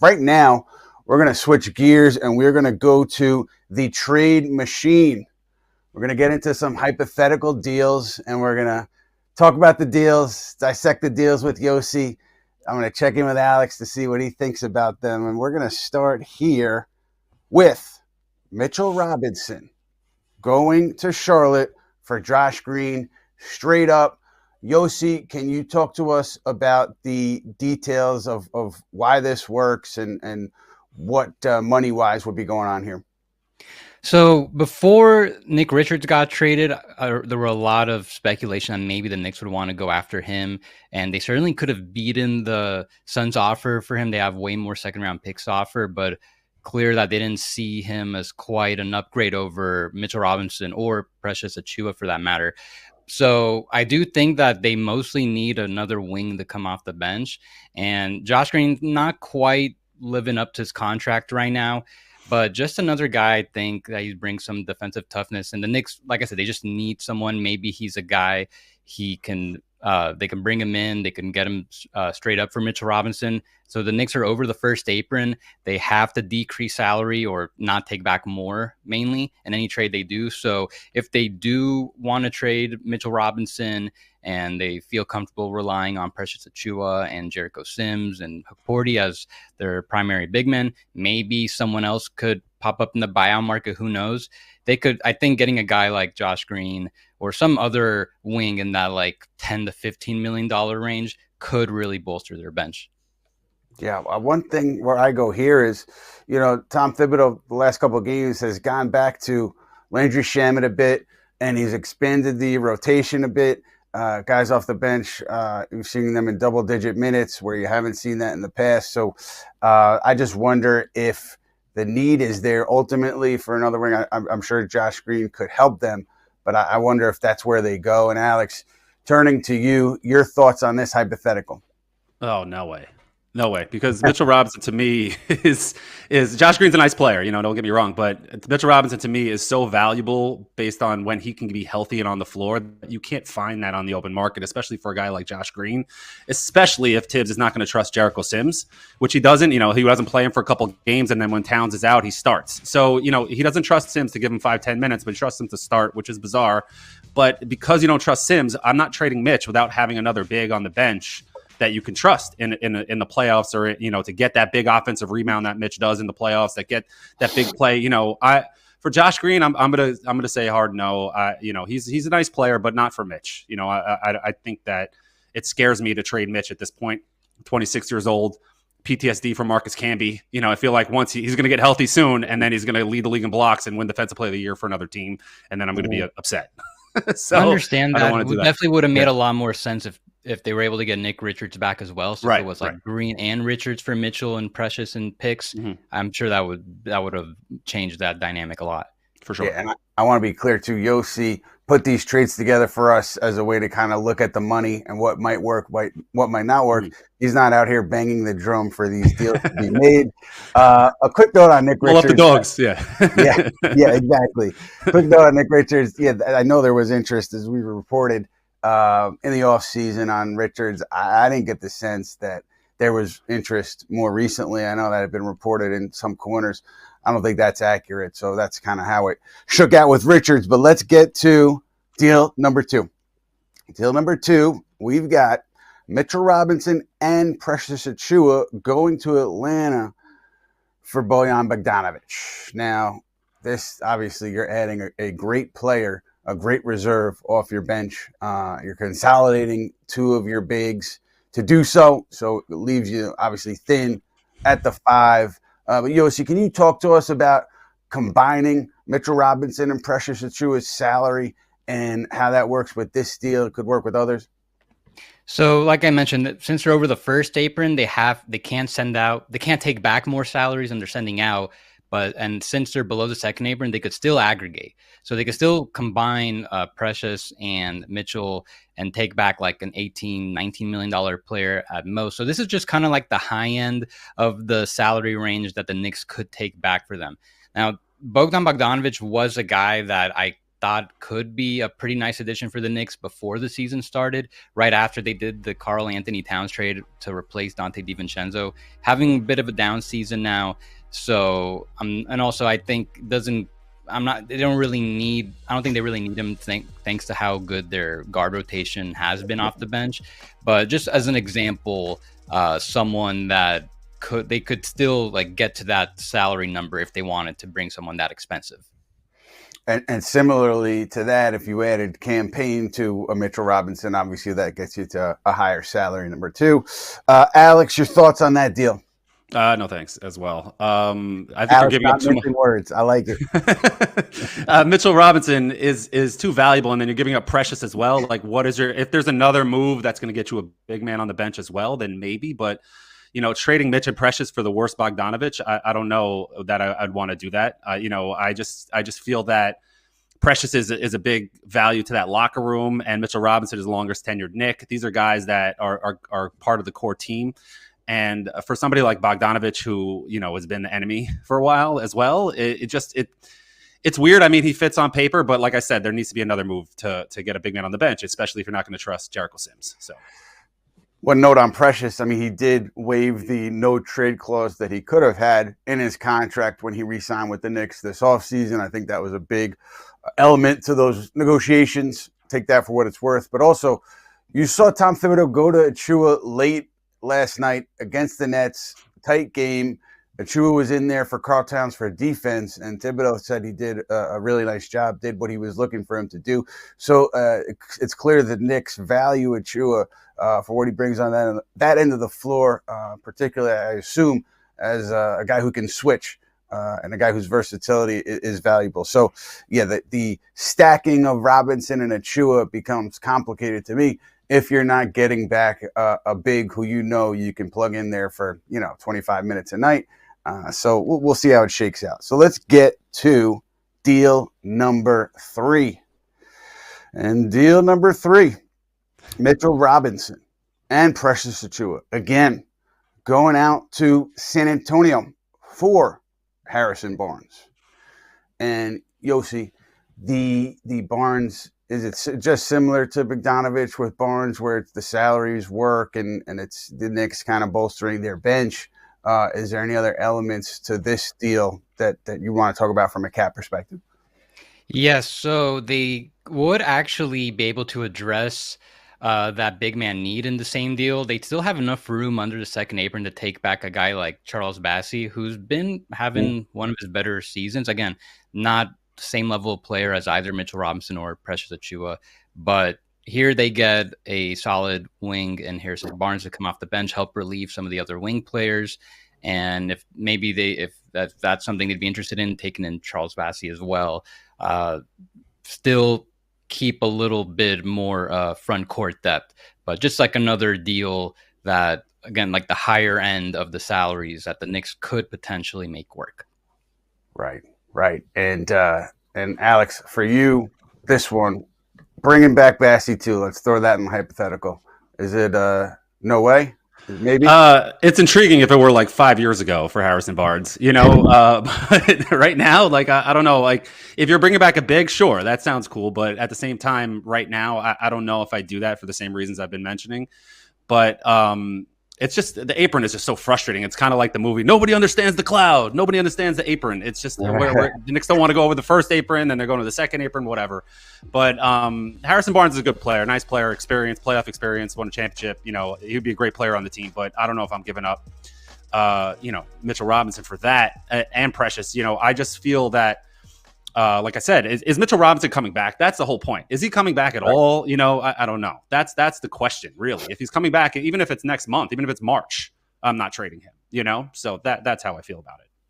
Right now, we're going to switch gears and we're going to go to the trade machine. We're going to get into some hypothetical deals and we're going to talk about the deals, dissect the deals with Yossi. I'm going to check in with Alex to see what he thinks about them. And we're going to start here with Mitchell Robinson going to Charlotte for Josh Green, straight up. Yossi, can you talk to us about the details of why this works and what money-wise would be going on here? So before Nick Richards got traded, there were a lot of speculation that maybe the Knicks would want to go after him, and they certainly could have beaten the Suns' offer for him. They have way more second-round picks to offer, but clear that they didn't see him as quite an upgrade over Mitchell Robinson or Precious Achiuwa for that matter. So I do think that they mostly need another wing to come off the bench, and Josh Green not quite living up to his contract right now. But just another guy, I think, that he brings some defensive toughness. And the Knicks, like I said, they just need someone. Maybe he's a guy they can bring him in. They can get him straight up for Mitchell Robinson. So the Knicks are over the first apron. They have to decrease salary or not take back more, mainly, in any trade they do. So if they do want to trade Mitchell Robinson and they feel comfortable relying on Precious Achiuwa and Jericho Sims and Porty as their primary big men, maybe someone else could pop up in the buyout market. Who knows? They could, I think, getting a guy like Josh Green or some other wing in that like $10 to $15 million range could really bolster their bench. Yeah, one thing where I go here is, Tom Thibodeau, the last couple of games, has gone back to Landry Shamet a bit, and he's expanded the rotation a bit. Guys off the bench, you've seen them in double-digit minutes where you haven't seen that in the past. So I just wonder if the need is there ultimately for another wing. I'm sure Josh Green could help them, but I wonder if that's where they go. And Alex, turning to you, your thoughts on this hypothetical? Oh, no way. No way, because Mitchell Robinson to me is Josh Green's a nice player, don't get me wrong, but Mitchell Robinson to me is so valuable based on when he can be healthy and on the floor. You can't find that on the open market, especially for a guy like Josh Green, especially if Tibbs is not going to trust Jericho Sims, which he doesn't. He doesn't play him for a couple games, and then when Towns is out, he starts. So, he doesn't trust Sims to give him 5-10 minutes, but he trusts him to start, which is bizarre. But because you don't trust Sims, I'm not trading Mitch without having another big on the bench that you can trust in the playoffs, or to get that big offensive rebound that Mitch does in the playoffs, that get that big play. For Josh Green, I'm gonna say hard no. He's a nice player, but not for Mitch. I think that it scares me to trade Mitch at this point. 26 years old, PTSD from Marcus Camby. I feel like once he's going to get healthy soon, and then he's going to lead the league in blocks and win Defensive Player of the Year for another team, and then I'm going to be upset. So I understand that. It definitely would have made a lot more sense if they were able to get Nick Richards back as well. So if it was like Green and Richards for Mitchell and Precious and picks, I'm sure that would have changed that dynamic a lot. For sure. Yeah, and I want to be clear too. Yossi put these trades together for us as a way to kind of look at the money and what might work, what might not work. He's not out here banging the drum for these deals to be made. A quick note on Nick Richards. Pull up the dogs, yeah. yeah, exactly. Quick note on Nick Richards. Yeah, I know there was interest, as we reported, in the offseason on Richards. I didn't get the sense that there was interest more recently. I know that had been reported in some corners. I don't think that's accurate. So that's kind of how it shook out with Richards. But let's get to deal number two. Deal number two, we've got Mitchell Robinson and Precious Achiuwa going to Atlanta for Bogdanovic. Now, this obviously you're adding a great player, a great reserve off your bench. You're consolidating two of your bigs to do so. So it leaves you obviously thin at the five. But Yossi, can you talk to us about combining Mitchell Robinson and Precious Achiuwa's salary and how that works with this deal? It could work with others. So, like I mentioned, since they're over the first apron, they can't take back more salaries than they're sending out. And since they're below the second apron, they could still aggregate. So they could still combine Precious and Mitchell and take back like an $18-19 million player at most. So this is just kind of like the high end of the salary range that the Knicks could take back for them. Now, Bogdan Bogdanovic was a guy that I thought could be a pretty nice addition for the Knicks before the season started, right after they did the Karl Anthony Towns trade to replace Dante DiVincenzo, having a bit of a down season now. So, and also I think I don't think they really need him thanks to how good their guard rotation has been off the bench. But just as an example, someone that they could still like get to that salary number if they wanted to bring someone that expensive. And similarly to that, if you added Campaign to a Mitchell Robinson, obviously that gets you to a higher salary number 2. Alex, your thoughts on that deal? No, thanks as well. I think Alex, you're giving up too much words. I like it. Mitchell Robinson is too valuable, and then you're giving up Precious as well. Like, if there's another move that's going to get you a big man on the bench as well, then maybe. But trading Mitch and Precious for the worst Bogdanovic, I don't know that I'd want to do that. I just feel that Precious is a big value to that locker room, and Mitchell Robinson is the longest tenured Knick. These are guys that are part of the core team. And for somebody like Bogdanovic, who has been the enemy for a while as well, it's weird. I mean, he fits on paper, but like I said, there needs to be another move to get a big man on the bench, especially if you're not going to trust Jericho Sims. So, one note on Precious: I mean, he did waive the no trade clause that he could have had in his contract when he re-signed with the Knicks this offseason. I think that was a big element to those negotiations. Take that for what it's worth. But also, you saw Tom Thibodeau go to Achua late last night against the Nets, tight game. Achua was in there for Karl Towns for defense, and Thibodeau said he did a really nice job, did what he was looking for him to do. So it's clear that Knicks value Achua for what he brings on that end of the floor, particularly, I assume, as a guy who can switch and a guy whose versatility is valuable. So, yeah, the stacking of Robinson and Achua becomes complicated to me if you're not getting back a big who you can plug in there for 25 minutes a night. So we'll see how it shakes out. So let's get to deal number 3. And deal number 3, Mitchell Robinson and Precious Achua, again, going out to San Antonio for Harrison Barnes. And Yossi, the Barnes, is it just similar to Bogdanovic with Barnes, where it's the salaries work and it's the Knicks kind of bolstering their bench? Is there any other elements to this deal that you want to talk about from a cap perspective? Yes, so they would actually be able to address that big man need in the same deal. They still have enough room under the second apron to take back a guy like Charles Bassey, who's been having one of his better seasons. Again, not the same level of player as either Mitchell Robinson or Precious Achua, but here they get a solid wing and Harrison Barnes to come off the bench, help relieve some of the other wing players. And if that's something they'd be interested in, taking in Charles Bassey as well, still keep a little bit more front court depth, but just like another deal that, again, like the higher end of the salaries that the Knicks could potentially make work. Right. And Alex, for you, this one, bringing back Bassey too. Let's throw that in the hypothetical. Is it no way? Maybe. It's intriguing if it were like 5 years ago for Harrison Barnes, but right now, like, I don't know, like if you're bringing back a big, sure, that sounds cool. But at the same time, right now, I don't know if I do that for the same reasons I've been mentioning. But it's just the apron is just so frustrating. It's kind of like the movie. Nobody understands the cloud. Nobody understands the apron. It's just where the Knicks don't want to go over the first apron, then they're going to the second apron, whatever. But Harrison Barnes is a good player, nice player, experience, playoff experience, won a championship. He would be a great player on the team. But I don't know if I'm giving up, Mitchell Robinson for that and Precious. I just feel that. Like I said, is Mitchell Robinson coming back? That's the whole point. Is he coming back at all? I don't know. That's the question, really. If he's coming back, even if it's next month, even if it's March, I'm not trading him. So that's how I feel about it.